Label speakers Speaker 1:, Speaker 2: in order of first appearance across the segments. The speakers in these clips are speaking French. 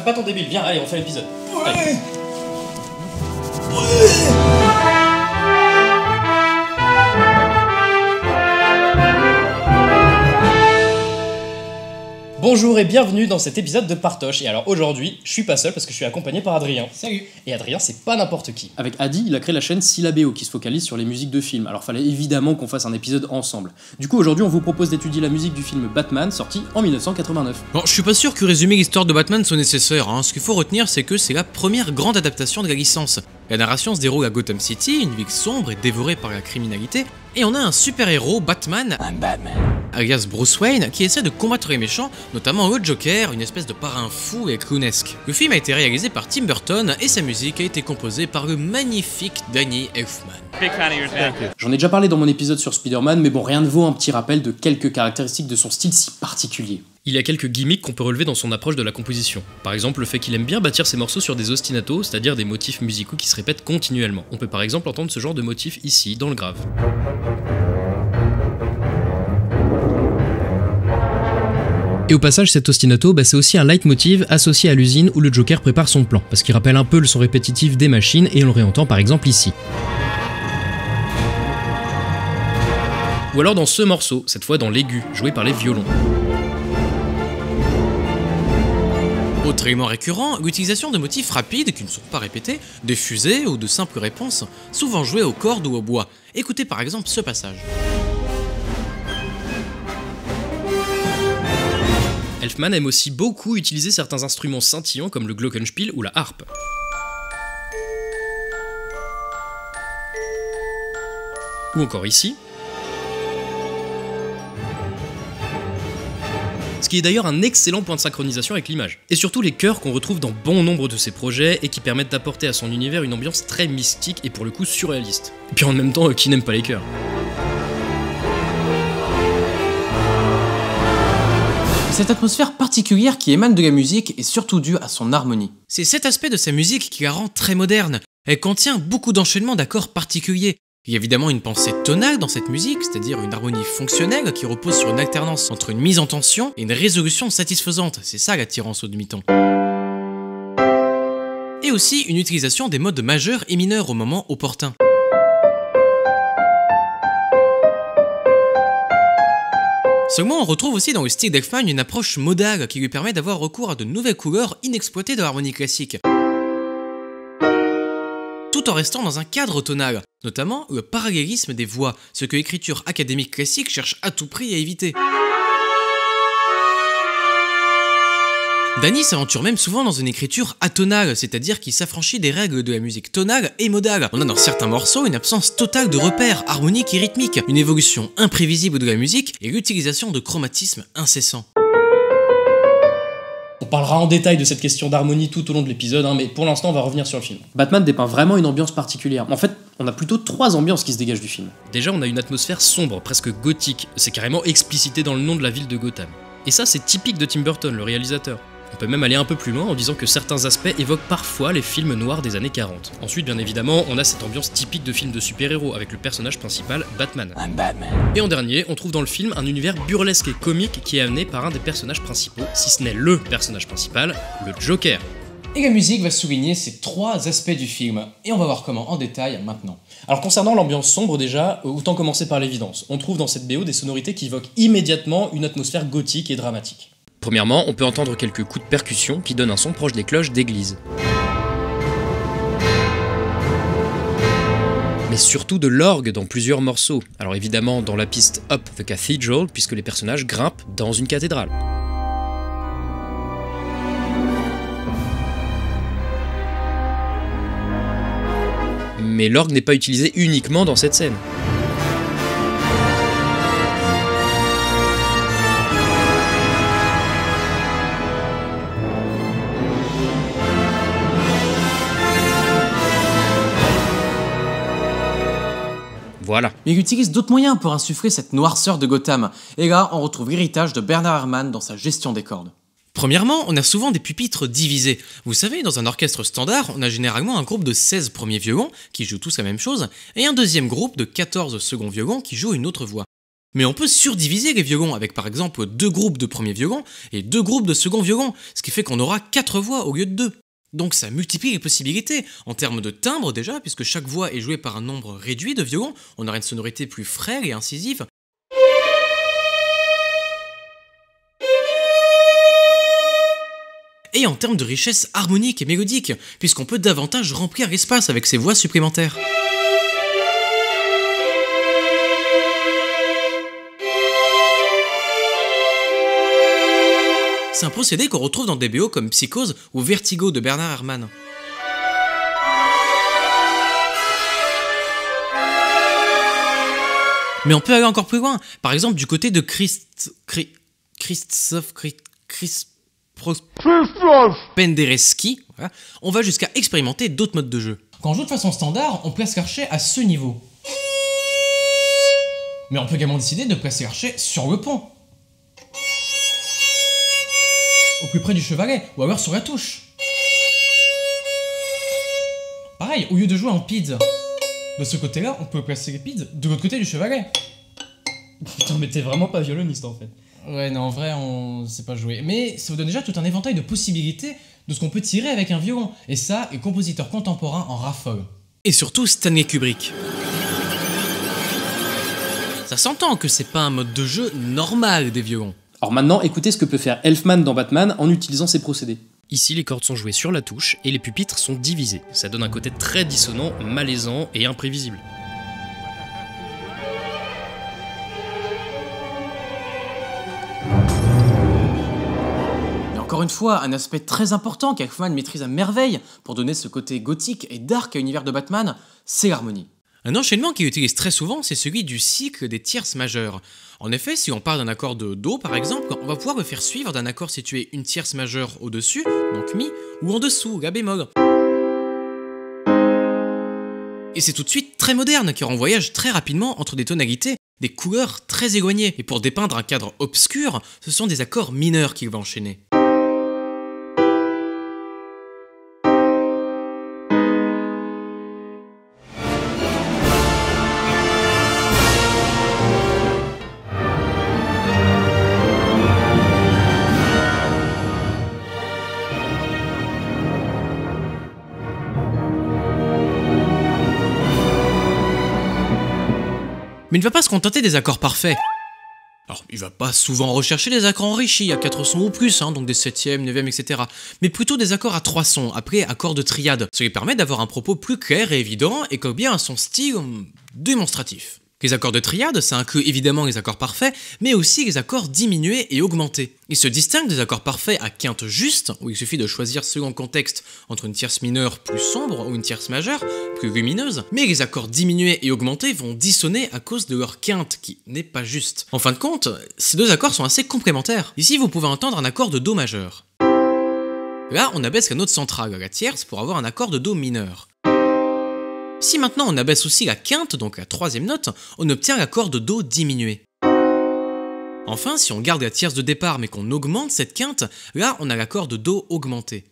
Speaker 1: pas ton débile, viens, allez, on fait l'épisode.
Speaker 2: Ouais.
Speaker 1: Bonjour et bienvenue dans cet épisode de Partoche. Et alors aujourd'hui, je suis pas seul parce que je suis accompagné par Adrien.
Speaker 2: Salut.
Speaker 1: Et Adrien, c'est pas n'importe qui.
Speaker 3: Avec Adi, il a créé la chaîne Syllabéo qui se focalise sur les musiques de films. Alors fallait évidemment qu'on fasse un épisode ensemble. Du coup aujourd'hui on vous propose d'étudier la musique du film Batman sorti en 1989.
Speaker 4: Bon, je suis pas sûr que résumer l'histoire de Batman soit nécessaire, hein. Ce qu'il faut retenir c'est que c'est la première grande adaptation de la licence. La narration se déroule à Gotham City, une ville sombre et dévorée par la criminalité, et on a un super-héros, Batman, alias Bruce Wayne, qui essaie de combattre les méchants, notamment le Joker, une espèce de parrain fou et clownesque. Le film a été réalisé par Tim Burton et sa musique a été composée par le magnifique Danny Elfman.
Speaker 3: J'en ai déjà parlé dans mon épisode sur Spider-Man, mais bon, rien ne vaut un petit rappel de quelques caractéristiques de son style si particulier.
Speaker 5: Il y a quelques gimmicks qu'on peut relever dans son approche de la composition. Par exemple, le fait qu'il aime bien bâtir ses morceaux sur des ostinatos, c'est-à-dire des motifs musicaux qui se répètent continuellement. On peut par exemple entendre ce genre de motif ici, dans le grave. Et au passage, cet ostinato, c'est aussi un leitmotiv associé à l'usine où le Joker prépare son plan, parce qu'il rappelle un peu le son répétitif des machines et on le réentend par exemple ici. Ou alors dans ce morceau, cette fois dans l'aigu, joué par les violons.
Speaker 4: Autre élément récurrent, l'utilisation de motifs rapides qui ne sont pas répétés, des fusées ou de simples réponses, souvent jouées aux cordes ou au bois. Écoutez par exemple ce passage.
Speaker 5: Elfman aime aussi beaucoup utiliser certains instruments scintillants comme le glockenspiel ou la harpe. Ou encore ici. Ce qui est d'ailleurs un excellent point de synchronisation avec l'image. Et surtout les chœurs qu'on retrouve dans bon nombre de ses projets et qui permettent d'apporter à son univers une ambiance très mystique et pour le coup surréaliste. Et puis en même temps, qui n'aime pas les chœurs?
Speaker 2: Cette atmosphère particulière qui émane de la musique est surtout due à son harmonie.
Speaker 4: C'est cet aspect de sa musique qui la rend très moderne. Elle contient beaucoup d'enchaînements d'accords particuliers. Il y a évidemment une pensée tonale dans cette musique, c'est-à-dire une harmonie fonctionnelle qui repose sur une alternance entre une mise en tension et une résolution satisfaisante. C'est ça l'attirance au demi-ton. Et aussi une utilisation des modes majeurs et mineurs au moment opportun. Seulement, on retrouve aussi dans le style d'Elfman une approche modale qui lui permet d'avoir recours à de nouvelles couleurs inexploitées de l'harmonie classique. Tout en restant dans un cadre tonal, notamment le parallélisme des voix, ce que l'écriture académique classique cherche à tout prix à éviter. Danny s'aventure même souvent dans une écriture atonale, c'est-à-dire qu'il s'affranchit des règles de la musique tonale et modale. On a dans certains morceaux une absence totale de repères harmoniques et rythmiques, une évolution imprévisible de la musique et l'utilisation de chromatismes incessants.
Speaker 1: On parlera en détail de cette question d'harmonie tout au long de l'épisode, mais pour l'instant on va revenir sur le film.
Speaker 3: Batman dépeint vraiment une ambiance particulière. En fait, on a plutôt trois ambiances qui se dégagent du film.
Speaker 5: Déjà, on a une atmosphère sombre, presque gothique. C'est carrément explicité dans le nom de la ville de Gotham. Et ça, c'est typique de Tim Burton, le réalisateur. On peut même aller un peu plus loin en disant que certains aspects évoquent parfois les films noirs des années 40. Ensuite, bien évidemment, on a cette ambiance typique de film de super-héros avec le personnage principal, Batman. Et en dernier, on trouve dans le film un univers burlesque et comique qui est amené par un des personnages principaux, si ce n'est LE personnage principal, le Joker.
Speaker 2: Et la musique va souligner ces trois aspects du film, et on va voir comment en détail maintenant.
Speaker 1: Alors concernant l'ambiance sombre déjà, autant commencer par l'évidence. On trouve dans cette BO des sonorités qui évoquent immédiatement une atmosphère gothique et dramatique.
Speaker 5: Premièrement, on peut entendre quelques coups de percussion qui donnent un son proche des cloches d'église. Mais surtout de l'orgue dans plusieurs morceaux. Alors évidemment dans la piste Up the Cathedral, puisque les personnages grimpent dans une cathédrale. Mais l'orgue n'est pas utilisé uniquement dans cette scène. Voilà.
Speaker 2: Mais il utilise d'autres moyens pour insuffler cette noirceur de Gotham, et là on retrouve l'héritage de Bernard Herrmann dans sa gestion des cordes.
Speaker 4: Premièrement, on a souvent des pupitres divisés. Vous savez, dans un orchestre standard, on a généralement un groupe de 16 premiers violons, qui jouent tous la même chose, et un deuxième groupe de 14 seconds violons qui jouent une autre voix. Mais on peut surdiviser les violons avec par exemple 2 groupes de premier violon et 2 groupes de second violon, ce qui fait qu'on aura 4 voix au lieu de 2. Donc ça multiplie les possibilités, en termes de timbre déjà, puisque chaque voix est jouée par un nombre réduit de violons, on aura une sonorité plus frêle et incisive. Et en termes de richesse harmonique et mélodique, puisqu'on peut davantage remplir l'espace avec ces voix supplémentaires. C'est un procédé qu'on retrouve dans des BO comme Psychose ou Vertigo de Bernard Herrmann. Mais on peut aller encore plus loin, par exemple du côté de Krzysztof Penderecki, voilà, on va jusqu'à expérimenter d'autres modes de jeu.
Speaker 1: Quand on joue de façon standard, on place l'archet à ce niveau. Mais on peut également décider de placer l'archet sur le pont. Au plus près du chevalet, ou alors sur la touche. Pareil, au lieu de jouer en PID, de ce côté-là, on peut placer les PID de l'autre côté du chevalet.
Speaker 5: Putain, mais t'es vraiment pas violoniste en fait.
Speaker 1: Ouais, non, en vrai, on sait pas jouer. Mais ça vous donne déjà tout un éventail de possibilités de ce qu'on peut tirer avec un violon. Et ça, les compositeurs contemporains en raffolent.
Speaker 4: Et surtout Stanley Kubrick. Ça s'entend que c'est pas un mode de jeu normal des violons.
Speaker 3: Alors maintenant, écoutez ce que peut faire Elfman dans Batman en utilisant ces procédés.
Speaker 5: Ici, les cordes sont jouées sur la touche et les pupitres sont divisés. Ça donne un côté très dissonant, malaisant et imprévisible.
Speaker 2: Mais encore une fois, un aspect très important qu'Elfman maîtrise à merveille pour donner ce côté gothique et dark à l'univers de Batman, c'est l'harmonie.
Speaker 4: Un enchaînement qu'il utilise très souvent, c'est celui du cycle des tierces majeures. En effet, si on part d'un accord de Do par exemple, on va pouvoir le faire suivre d'un accord situé une tierce majeure au-dessus, donc Mi, ou en dessous, La bémol. Et c'est tout de suite très moderne, car on voyage très rapidement entre des tonalités, des couleurs très éloignées. Et pour dépeindre un cadre obscur, ce sont des accords mineurs qu'il va enchaîner. Mais il ne va pas se contenter des accords parfaits. Alors, il va pas souvent rechercher des accords enrichis à 4 sons ou plus, donc des 7e, 9e, etc. Mais plutôt des accords à 3 sons, appelés accords de triade. Ce qui permet d'avoir un propos plus clair et évident et colle bien à son style démonstratif. Les accords de triade, ça inclut évidemment les accords parfaits, mais aussi les accords diminués et augmentés. Ils se distinguent des accords parfaits à quinte juste, où il suffit de choisir selon le contexte entre une tierce mineure plus sombre ou une tierce majeure plus lumineuse, mais les accords diminués et augmentés vont dissonner à cause de leur quinte, qui n'est pas juste. En fin de compte, ces deux accords sont assez complémentaires. Ici, vous pouvez entendre un accord de Do majeur. Là, on abaisse la note centrale, la tierce, pour avoir un accord de Do mineur. Si maintenant on abaisse aussi la quinte, donc la 3e note, on obtient l'accord de Do diminué. Enfin, si on garde la tierce de départ mais qu'on augmente cette quinte, là on a l'accord de Do augmenté.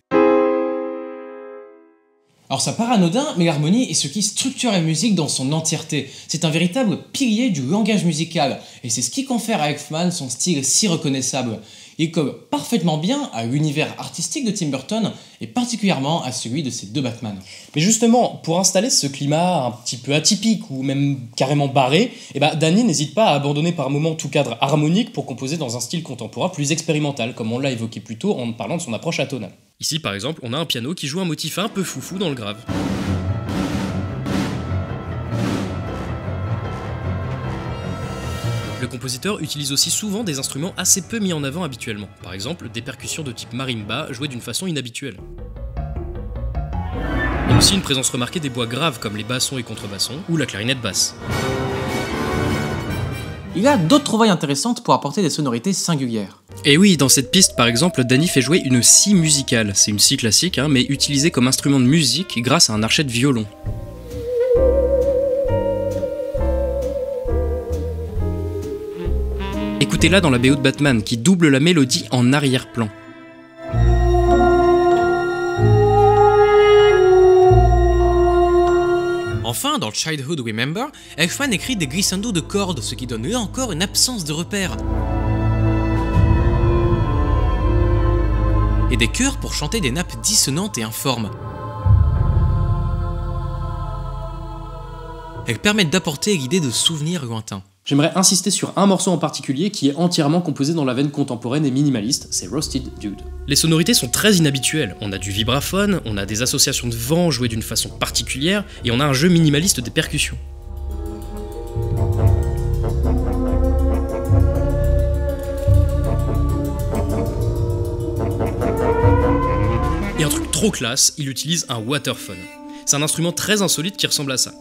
Speaker 1: Alors ça paraît anodin, mais l'harmonie est ce qui structure la musique dans son entièreté. C'est un véritable pilier du langage musical, et c'est ce qui confère à Elfman son style si reconnaissable. Il colle parfaitement bien à l'univers artistique de Tim Burton, et particulièrement à celui de ses deux Batman.
Speaker 5: Mais justement, pour installer ce climat un petit peu atypique ou même carrément barré, Danny n'hésite pas à abandonner par moments tout cadre harmonique pour composer dans un style contemporain plus expérimental, comme on l'a évoqué plus tôt en parlant de son approche atonale. Ici par exemple, on a un piano qui joue un motif un peu foufou dans le grave. Le compositeur utilise aussi souvent des instruments assez peu mis en avant habituellement, par exemple des percussions de type marimba jouées d'une façon inhabituelle. Et aussi une présence remarquée des bois graves comme les bassons et contrebassons, ou la clarinette basse.
Speaker 2: Il y a d'autres trouvailles intéressantes pour apporter des sonorités singulières.
Speaker 5: Et oui, dans cette piste par exemple, Danny fait jouer une scie musicale, c'est une scie classique, mais utilisée comme instrument de musique grâce à un archet de violon. Écoutez-la dans la BO de Batman, qui double la mélodie en arrière-plan.
Speaker 4: En Enfin, dans Childhood Remember, Elfman écrit des glissando de cordes, ce qui donne là encore une absence de repères. Et des chœurs pour chanter des nappes dissonantes et informes. Elles permettent d'apporter l'idée de souvenirs lointains.
Speaker 3: J'aimerais insister sur un morceau en particulier qui est entièrement composé dans la veine contemporaine et minimaliste, c'est Roasted Dude.
Speaker 5: Les sonorités sont très inhabituelles, on a du vibraphone, on a des associations de vent jouées d'une façon particulière, et on a un jeu minimaliste des percussions. Et un truc trop classe, il utilise un waterphone. C'est un instrument très insolite qui ressemble à ça.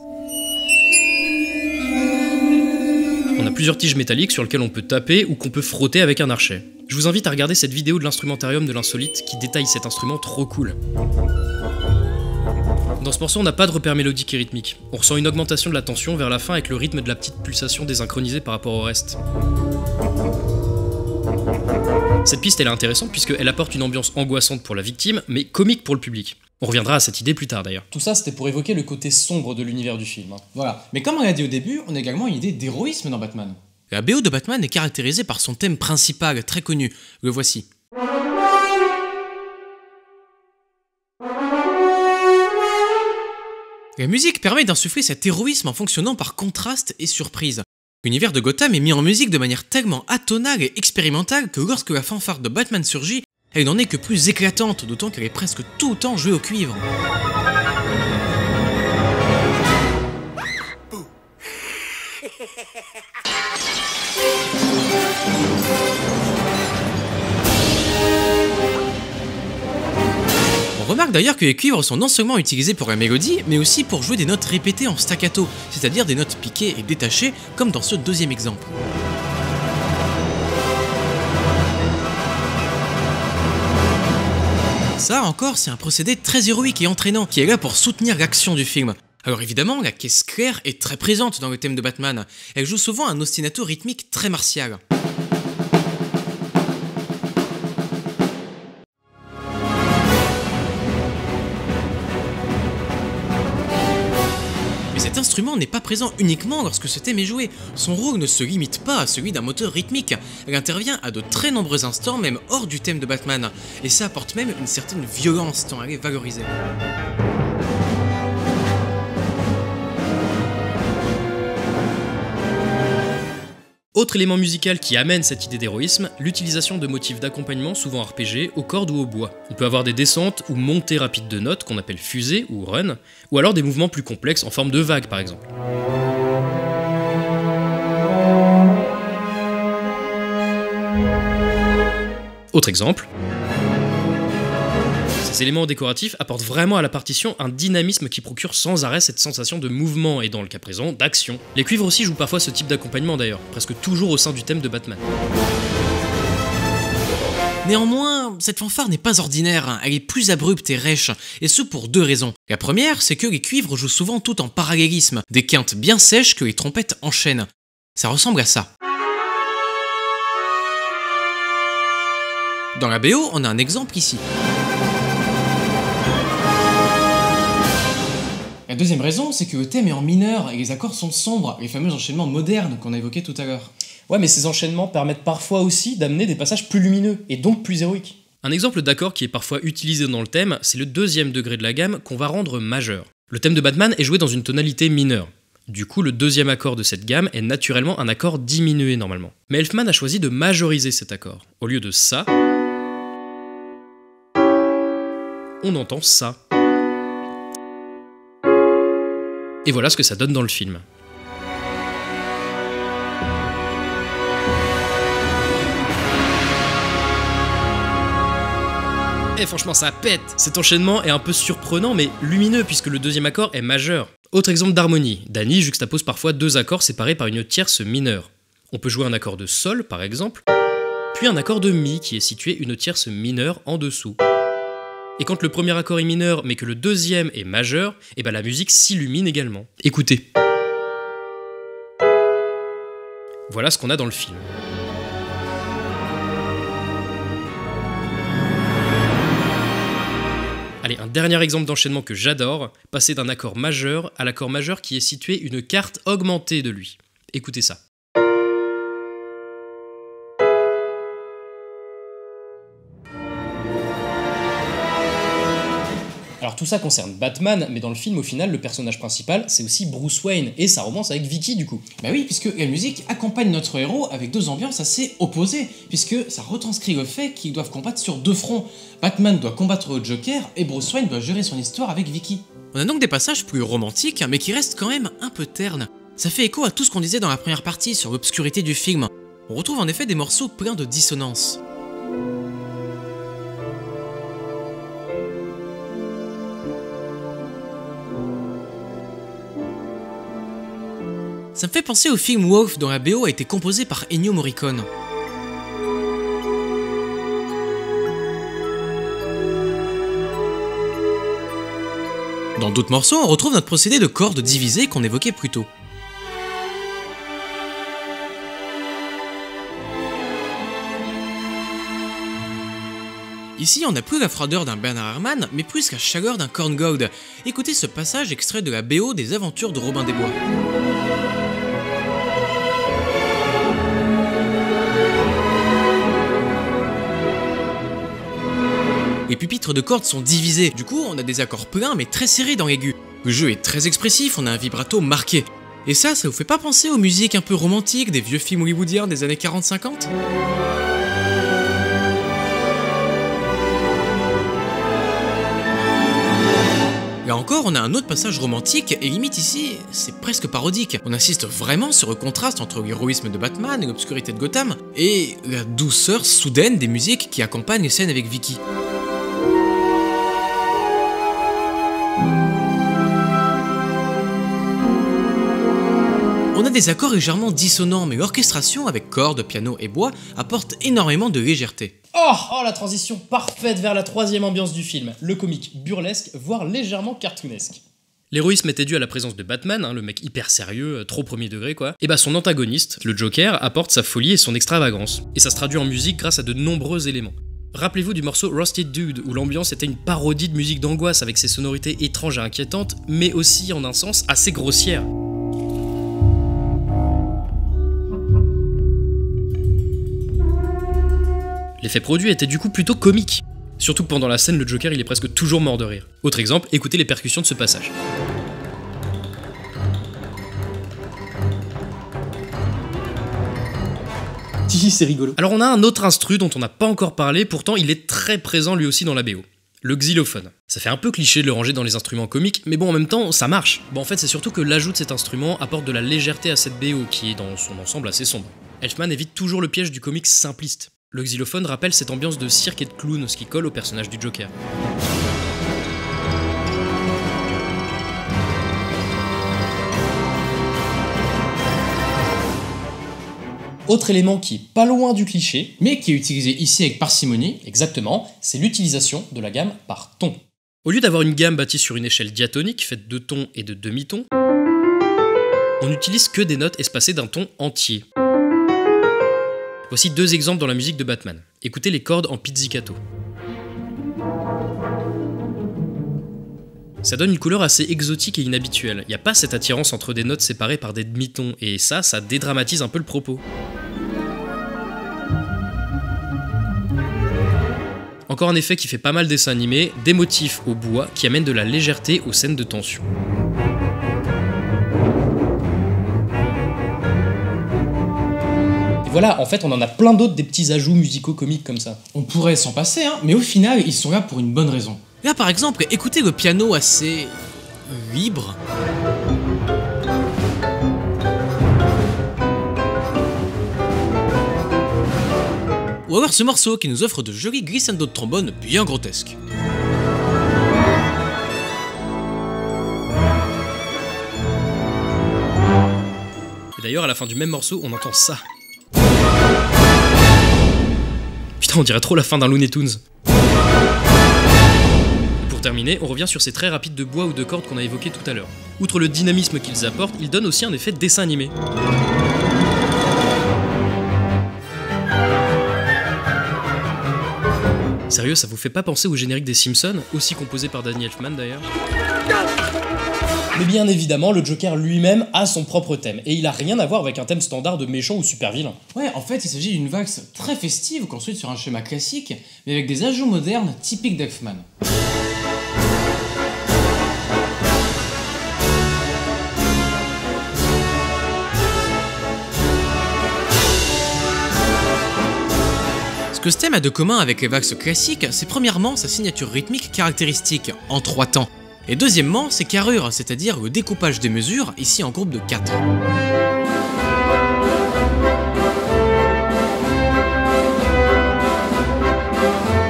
Speaker 5: On a plusieurs tiges métalliques sur lesquelles on peut taper ou qu'on peut frotter avec un archet. Je vous invite à regarder cette vidéo de l'instrumentarium de l'insolite qui détaille cet instrument trop cool. Dans ce morceau, on n'a pas de repère mélodique et rythmique. On ressent une augmentation de la tension vers la fin avec le rythme de la petite pulsation désynchronisée par rapport au reste. Cette piste elle est intéressante puisqu'elle apporte une ambiance angoissante pour la victime, mais comique pour le public. On reviendra à cette idée plus tard d'ailleurs.
Speaker 3: Tout ça, c'était pour évoquer le côté sombre de l'univers du film.
Speaker 1: Voilà. Mais comme on l'a dit au début, on a également une idée d'héroïsme dans Batman.
Speaker 4: La BO de Batman est caractérisée par son thème principal, très connu. Le voici. La musique permet d'insuffler cet héroïsme en fonctionnant par contraste et surprise. L'univers de Gotham est mis en musique de manière tellement atonale et expérimentale que lorsque la fanfare de Batman surgit, elle n'en est que plus éclatante, d'autant qu'elle est presque tout le temps jouée au cuivre. On remarque d'ailleurs que les cuivres sont non seulement utilisés pour la mélodie, mais aussi pour jouer des notes répétées en staccato, c'est-à-dire des notes piquées et détachées, comme dans ce deuxième exemple. Ça encore, c'est un procédé très héroïque et entraînant, qui est là pour soutenir l'action du film. Alors évidemment, la caisse claire est très présente dans le thème de Batman. Elle joue souvent un ostinato rythmique très martial. Mais cet instrument n'est pas présent uniquement lorsque ce thème est joué. Son rôle ne se limite pas à celui d'un moteur rythmique. Elle intervient à de très nombreux instants, même hors du thème de Batman. Et ça apporte même une certaine violence tant elle est valorisée.
Speaker 5: Autre élément musical qui amène cette idée d'héroïsme, l'utilisation de motifs d'accompagnement souvent arpégés aux cordes ou au bois. On peut avoir des descentes ou montées rapides de notes qu'on appelle fusées ou run, ou alors des mouvements plus complexes en forme de vagues par exemple. Autre exemple. Ces éléments décoratifs apportent vraiment à la partition un dynamisme qui procure sans arrêt cette sensation de mouvement et dans le cas présent, d'action. Les cuivres aussi jouent parfois ce type d'accompagnement d'ailleurs, presque toujours au sein du thème de Batman.
Speaker 4: Néanmoins, cette fanfare n'est pas ordinaire, elle est plus abrupte et rêche, et ce pour deux raisons. La première, c'est que les cuivres jouent souvent tout en parallélisme, des quintes bien sèches que les trompettes enchaînent. Ça ressemble à ça. Dans la BO, on a un exemple ici.
Speaker 1: La deuxième raison, c'est que le thème est en mineur et les accords sont sombres, les fameux enchaînements modernes qu'on a évoqués tout à l'heure.
Speaker 3: Ouais, mais ces enchaînements permettent parfois aussi d'amener des passages plus lumineux, et donc plus héroïques.
Speaker 5: Un exemple d'accord qui est parfois utilisé dans le thème, c'est le deuxième degré de la gamme qu'on va rendre majeur. Le thème de Batman est joué dans une tonalité mineure. Du coup, le deuxième accord de cette gamme est naturellement un accord diminué normalement. Mais Elfman a choisi de majoriser cet accord. Au lieu de ça, on entend ça. Et voilà ce que ça donne dans le film. Et franchement ça pète. Cet enchaînement est un peu surprenant mais lumineux puisque le deuxième accord est majeur. Autre exemple d'harmonie, Danny juxtapose parfois deux accords séparés par une tierce mineure. On peut jouer un accord de sol par exemple, puis un accord de mi qui est situé une tierce mineure en dessous. Et quand le premier accord est mineur mais que le deuxième est majeur, et ben la musique s'illumine également. Écoutez. Voilà ce qu'on a dans le film. Allez, Allez, un dernier exemple d'enchaînement que j'adore, passer d'un accord majeur à l'accord majeur qui est situé une carte augmentée de lui. Écoutez ça. Alors tout ça concerne Batman, mais dans le film, au final, le personnage principal, c'est aussi Bruce Wayne, et ça romance avec Vicky du coup.
Speaker 1: Bah oui, puisque la musique accompagne notre héros avec deux ambiances assez opposées, puisque ça retranscrit le fait qu'ils doivent combattre sur deux fronts. Batman doit combattre le Joker, et Bruce Wayne doit gérer son histoire avec Vicky.
Speaker 4: On a donc des passages plus romantiques, mais qui restent quand même un peu ternes. Ça fait écho à tout ce qu'on disait dans la première partie sur l'obscurité du film. On retrouve en effet des morceaux pleins de dissonances. Ça me fait penser au film Wolf dont la BO a été composée par Ennio Morricone. Dans d'autres morceaux, on retrouve notre procédé de cordes divisées qu'on évoquait plus tôt. Ici, on n'a plus la froideur d'un Bernard Herrmann, mais plus la chaleur d'un Korngold. Écoutez ce passage extrait de la BO des Aventures de Robin des Bois. Les pupitres de cordes sont divisés, du coup on a des accords pleins mais très serrés dans l'aigu. Le jeu est très expressif, on a un vibrato marqué. Et ça vous fait pas penser aux musiques un peu romantiques des vieux films hollywoodiens des années 40-50 ? Là encore, on a un autre passage romantique, et limite ici, c'est presque parodique. On insiste vraiment sur le contraste entre l'héroïsme de Batman et l'obscurité de Gotham, et la douceur soudaine des musiques qui accompagnent les scènes avec Vicky. On a des accords légèrement dissonants, mais l'orchestration avec cordes, piano et bois apporte énormément de légèreté.
Speaker 3: Oh, la transition parfaite vers la troisième ambiance du film, le comique burlesque, voire légèrement cartoonesque.
Speaker 5: L'héroïsme était dû à la présence de Batman, le mec hyper sérieux, trop premier degré quoi. Et bah son antagoniste, le Joker, apporte sa folie et son extravagance. Et ça se traduit en musique grâce à de nombreux éléments. Rappelez-vous du morceau Rusted Dude, où l'ambiance était une parodie de musique d'angoisse avec ses sonorités étranges et inquiétantes, mais aussi en un sens assez grossière. L'effet produit était du coup plutôt comique. Surtout que pendant la scène, le Joker il est presque toujours mort de rire. Autre exemple, écoutez les percussions de ce passage.
Speaker 3: C'est rigolo.
Speaker 5: Alors on a un autre instru dont on n'a pas encore parlé, pourtant il est très présent lui aussi dans la BO. Le xylophone. Ça fait un peu cliché de le ranger dans les instruments comiques, mais bon en même temps ça marche. Bon en fait c'est surtout que l'ajout de cet instrument apporte de la légèreté à cette BO qui est dans son ensemble assez sombre. Elfman évite toujours le piège du comics simpliste. Le xylophone rappelle cette ambiance de cirque et de clown, ce qui colle au personnage du Joker.
Speaker 3: Autre élément qui est pas loin du cliché,
Speaker 1: mais qui est utilisé ici avec parcimonie.
Speaker 3: Exactement, c'est l'utilisation de la gamme par ton.
Speaker 5: Au lieu d'avoir une gamme bâtie sur une échelle diatonique faite de tons et de demi-tons, on n'utilise que des notes espacées d'un ton entier. Voici deux exemples dans la musique de Batman. Écoutez les cordes en pizzicato. Ça donne une couleur assez exotique et inhabituelle. Il n'y a pas cette attirance entre des notes séparées par des demi-tons, et ça dédramatise un peu le propos. Encore un effet qui fait pas mal dessin animé, des motifs au bois qui amènent de la légèreté aux scènes de tension.
Speaker 3: Voilà, en fait, on en a plein d'autres des petits ajouts musicaux comiques comme ça.
Speaker 1: On pourrait s'en passer, mais au final, ils sont là pour une bonne raison.
Speaker 4: Là par exemple, écoutez le piano assez... libre. Ou alors ce morceau qui nous offre de jolis glissando de trombone bien grotesques.
Speaker 5: Et d'ailleurs, à la fin du même morceau, on entend ça. Putain, on dirait trop la fin d'un Looney Tunes. Pour terminer, on revient sur ces traits rapides de bois ou de cordes qu'on a évoqués tout à l'heure. Outre le dynamisme qu'ils apportent, ils donnent aussi un effet dessin animé. Sérieux, ça vous fait pas penser au générique des Simpsons, aussi composé par Danny Elfman d'ailleurs?
Speaker 3: Mais bien évidemment, le Joker lui-même a son propre thème, et il a rien à voir avec un thème standard de méchant ou super vilain.
Speaker 1: Ouais, en fait, il s'agit d'une valse très festive construite sur un schéma classique, mais avec des ajouts modernes typiques d'Elfman.
Speaker 4: Ce que ce thème a de commun avec les valses classiques, c'est premièrement sa signature rythmique caractéristique, en 3 temps. Et deuxièmement, ses carrures, c'est-à-dire le découpage des mesures, ici en groupe de 4.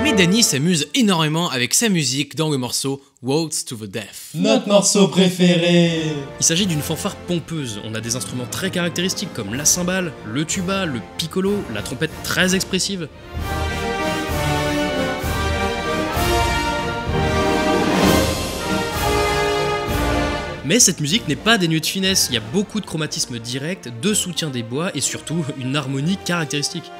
Speaker 4: Mais Danny s'amuse énormément avec sa musique dans le morceau Waltz to the Death.
Speaker 3: Notre morceau préféré.
Speaker 5: Il s'agit d'une fanfare pompeuse, on a des instruments très caractéristiques comme la cymbale, le tuba, le piccolo, la trompette très expressive. Mais cette musique n'est pas dénuée de finesse, il y a beaucoup de chromatisme direct, de soutien des bois et surtout une harmonie caractéristique.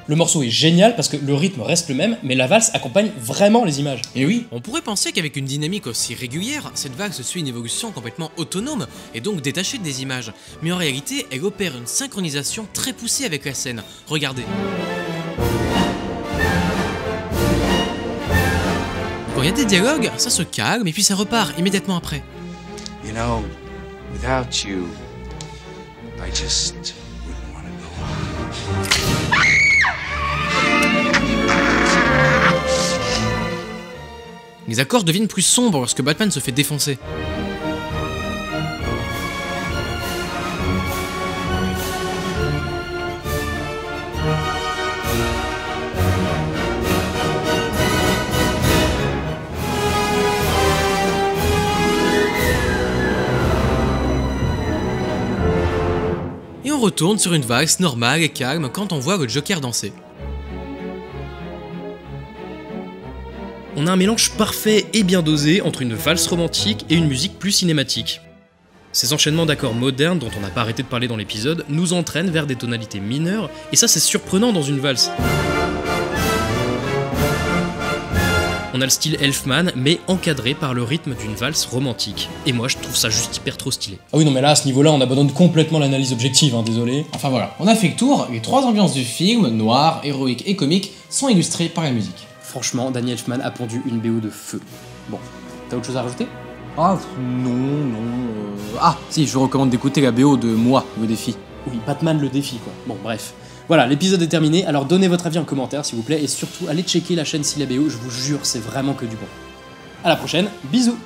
Speaker 3: Le morceau est génial parce que le rythme reste le même, mais la valse accompagne vraiment les images.
Speaker 1: Et oui,
Speaker 4: On pourrait penser qu'avec une dynamique aussi régulière, cette valse suit une évolution complètement autonome et donc détachée des images. Mais en réalité, elle opère une synchronisation très poussée avec la scène. Regardez. Quand il y a des dialogues, ça se calme et puis ça repart immédiatement après.
Speaker 6: You know, without you, I just wouldn't want to go on.
Speaker 4: Les accords deviennent plus sombres lorsque Batman se fait défoncer. Et on retourne sur une valse normale et calme quand on voit le Joker danser.
Speaker 5: On a un mélange parfait et bien dosé entre une valse romantique et une musique plus cinématique. Ces enchaînements d'accords modernes dont on n'a pas arrêté de parler dans l'épisode nous entraînent vers des tonalités mineures, et ça c'est surprenant dans une valse. On a le style Elfman, mais encadré par le rythme d'une valse romantique. Et moi je trouve ça juste hyper trop stylé.
Speaker 3: Ah oui, non mais là, à ce niveau-là, on abandonne complètement l'analyse objective, désolé.
Speaker 1: enfin voilà, on a fait le tour, les 3 ambiances du film, noir, héroïque et comique, sont illustrées par la musique.
Speaker 3: Franchement, Danny Elfman a pondu une BO de feu. Bon, t'as autre chose à rajouter?
Speaker 2: Ah non. Ah si, je vous recommande d'écouter la BO de Moi, le défi.
Speaker 3: Oui, Batman le défi, quoi. Bon, bref. Voilà, l'épisode est terminé, alors donnez votre avis en commentaire, s'il vous plaît, et surtout, allez checker la chaîne Syllabéo, je vous jure, c'est vraiment que du bon. À la prochaine, bisous!